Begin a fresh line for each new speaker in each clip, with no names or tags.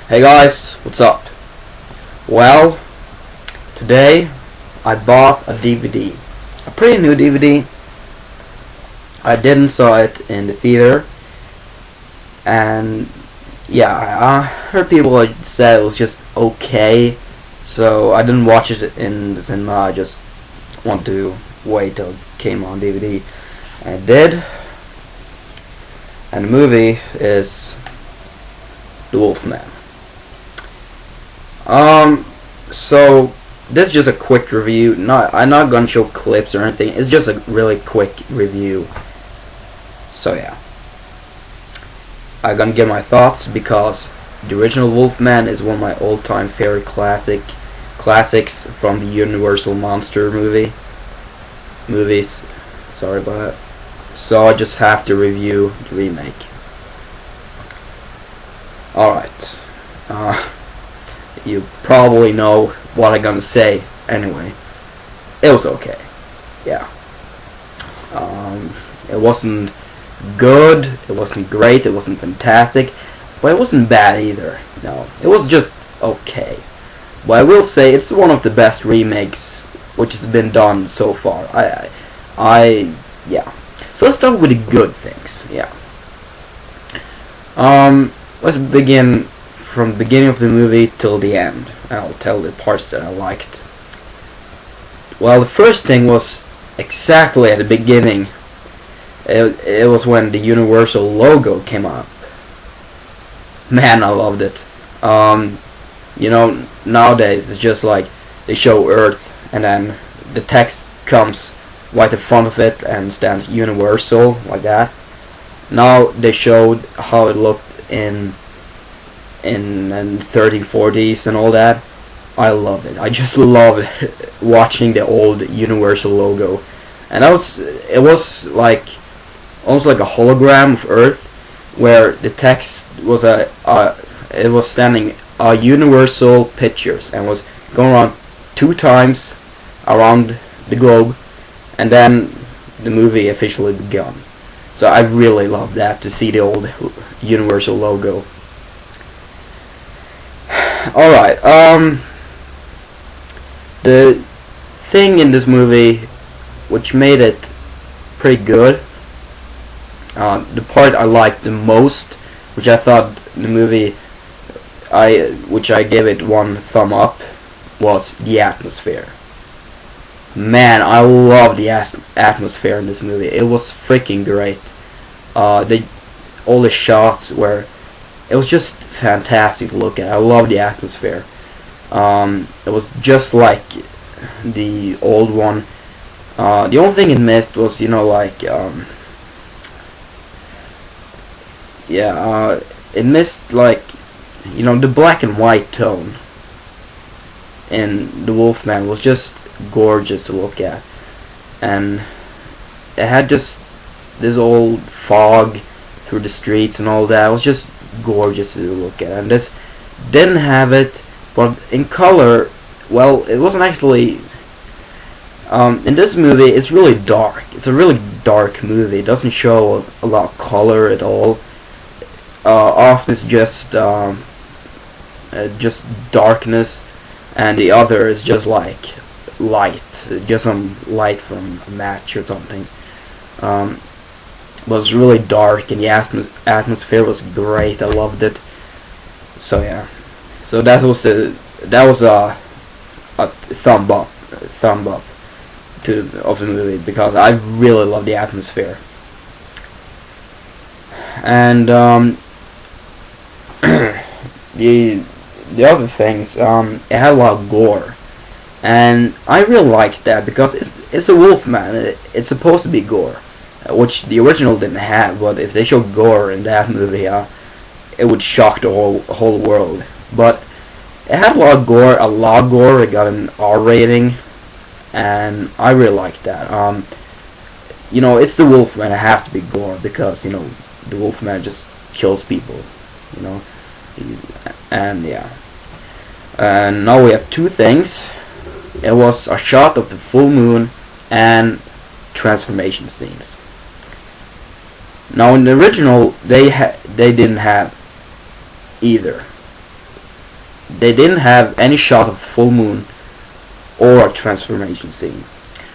Hey guys, what's up? Well, today I bought a DVD. A pretty new DVD. I didn't saw it in the theater. And yeah, I heard people said it was just okay. So I didn't watch it in the cinema. I just want to wait till it came on DVD. And I did. And the movie is The Wolfman. So this is just a quick review. I'm not gonna show clips or anything. It's just a really quick review. So yeah, I'm gonna give my thoughts because the original Wolfman is one of my all-time favorite classics from the Universal Monster movies. Sorry about that. So I just have to review the remake. Alright. You probably know what I'm gonna say anyway. It was okay. Yeah. It wasn't good, it wasn't great, it wasn't fantastic, but it wasn't bad either. No. It was just okay. But I will say it's one of the best remakes which has been done so far. Yeah. So let's start with the good things. Yeah. Let's begin from the beginning of the movie till the end. I'll tell the parts that I liked. Well, the first thing was exactly at the beginning. It was when the Universal logo came up. Man, I loved it. Nowadays it's just like they show Earth and then the text comes right in front of it and stands Universal like that. Now they showed how it looked in 30s, 40s and all that. I love it. I just love watching the old Universal logo, and it was like almost like a hologram of Earth, where the text was it was standing Universal Pictures and was going around 2 times around the globe, and then the movie officially began. So I really love that, to see the old Universal logo. Alright, the thing in this movie which made it pretty good, the part I liked the most, which I thought the movie, which I gave it 1 thumb up, was the atmosphere. Man, I love the atmosphere in this movie. It was freaking great. All the shots were, it was just fantastic to look at. I love the atmosphere. It was just like the old one. The only thing it missed was, it missed like, the black and white tone in the Wolfman was just gorgeous to look at, and it had just this old fog through the streets and all that. It was just gorgeous to look at, and this didn't have it. But in color, well, it wasn't actually. In this movie, it's really dark. It's a really dark movie. It doesn't show a lot of color at all. Often it's just darkness, and the other is just like light, just some light from a match or something. But it's really dark, and the atmosphere was great. I loved it. So yeah. So that was a thumb up of the movie, because I really love the atmosphere. And the other things, it had a lot of gore, and I really liked that because it's a Wolfman. It's supposed to be gore, which the original didn't have. But if they show gore in that movie, it would shock the whole world. But it had a lot of gore. It got an R rating, and I really liked that. It's the Wolfman. It has to be gore because the Wolfman just kills people. And yeah. And now we have 2 things. It was a shot of the full moon and transformation scenes. Now in the original, they didn't have either. they didn't have any shot of full moon or a transformation scene.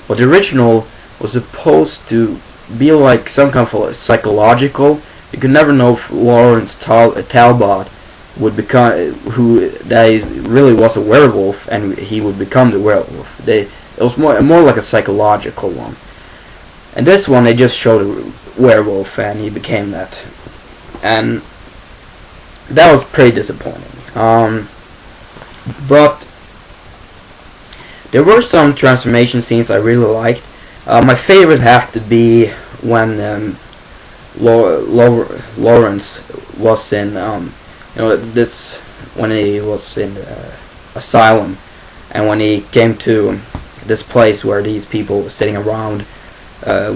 But the original was supposed to be like some kind of psychological. You could never know if Lawrence Talbot would become who that he really was a werewolf, and he would become the werewolf. It was more like a psychological one. And this one, they just showed a werewolf, and he became that, and that was pretty disappointing. But there were some transformation scenes I really liked. My favorite have to be when Lawrence was in when he was in asylum, and when he came to this place where these people were sitting around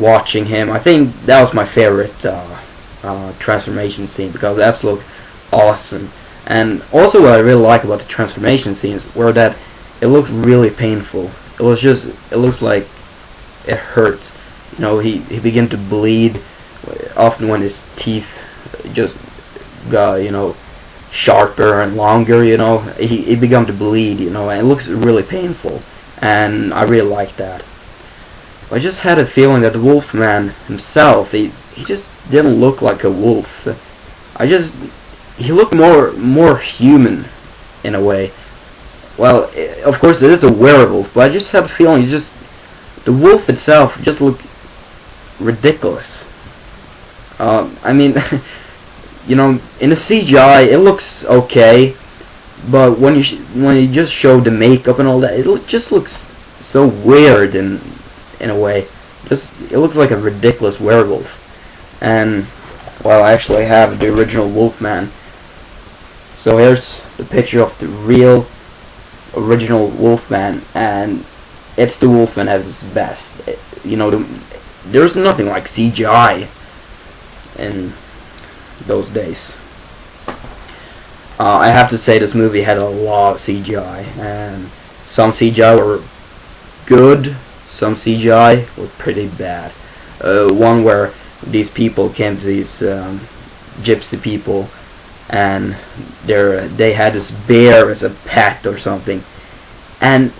watching him. I think that was my favorite transformation scene, because that looked awesome. And also what I really like about the transformation scenes were that it looked really painful. It looks like it hurts. He began to bleed often when his teeth just got sharper and longer. He began to bleed. And it looks really painful, and I really like that. I just had a feeling that the Wolfman himself, he just didn't look like a wolf. He looked more human in a way. Well, of course it is a werewolf, but I just had a feeling the wolf itself just looked ridiculous. I mean, in the CGI it looks okay, but when you just show the makeup and all that, it just looks so weird in a way. It looks like a ridiculous werewolf. And well, I actually have the original Wolfman. So here's the picture of the real original Wolfman, and it's the Wolfman at its best. There's nothing like CGI in those days. I have to say this movie had a lot of CGI, and some CGI were good, some CGI were pretty bad. One where these people came to these gypsy people, and they had this bear as a pet or something, and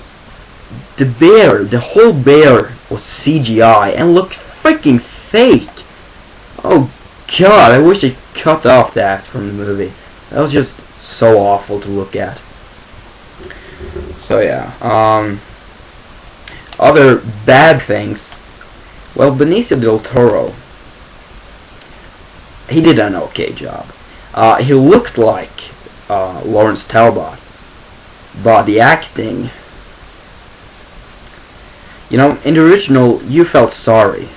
the whole bear was CGI and looked freaking fake. Oh god, I wish they cut off that from the movie. That was just so awful to look at. So yeah, other bad things. Well, Benicio del Toro, he did an okay job. He looked like Lawrence Talbot, but the acting, in the original, you felt sorry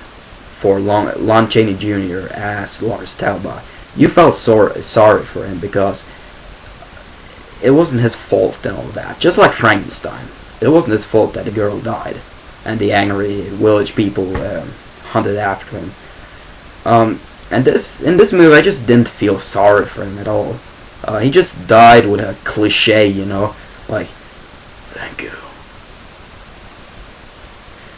for Lon Chaney Jr. as Lawrence Talbot. You felt sorry for him because it wasn't his fault and all that. Just like Frankenstein, it wasn't his fault that the girl died and the angry village people hunted after him. And in this movie, I just didn't feel sorry for him at all. He just died with a cliche, like, thank you.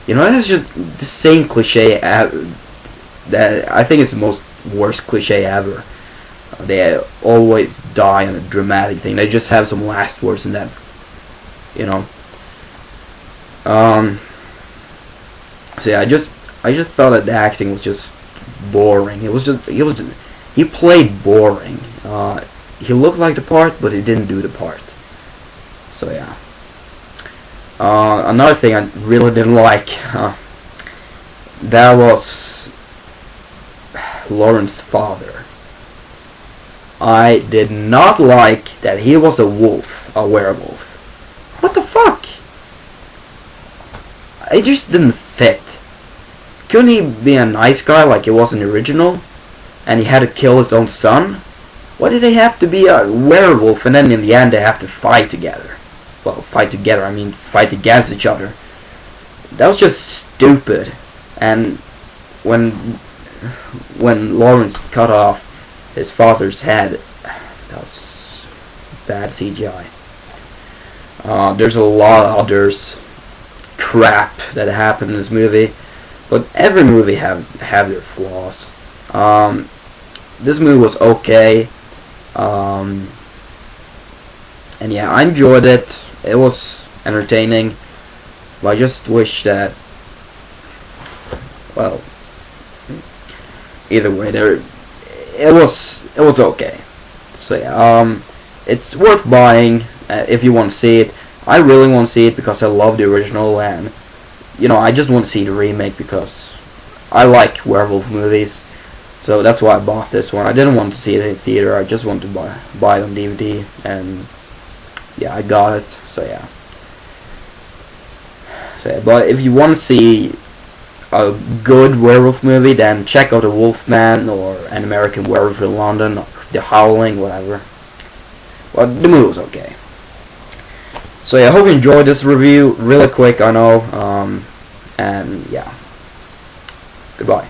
That's just the same cliche that I think is the most worst cliche ever. They always die on a dramatic thing. They just have some last words in that, So yeah, I just felt that the acting was just boring. He played boring. He looked like the part, but he didn't do the part. So yeah. Another thing I really didn't like, that was Lawrence's father. I did not like that he was a wolf, a werewolf. What the fuck? It just didn't fit. Couldn't he be a nice guy like he was in the original? And he had to kill his own son? Why did they have to be a werewolf and then in the end they have to fight together? Well, fight together, I mean fight against each other. That was just stupid. And when Lawrence cut off his father's head, that was bad CGI. There's a lot of others crap that happened in this movie, but every movie have their flaws. This movie was okay, and And yeah, I enjoyed it. It was entertaining. But I just wish that, well, either way, it was okay. So yeah, it's worth buying if you want to see it. I really want to see it because I love the original, and I just want to see the remake because I like werewolf movies. So that's why I bought this one. I didn't want to see it in theater. I just wanted to buy it on DVD, and yeah, I got it. So yeah. But if you want to see a good werewolf movie, then check out the Wolfman or An American Werewolf in London, or The Howling, whatever. Well, the movie was okay. So yeah, I hope you enjoyed this review. Really quick, I know. And yeah, goodbye.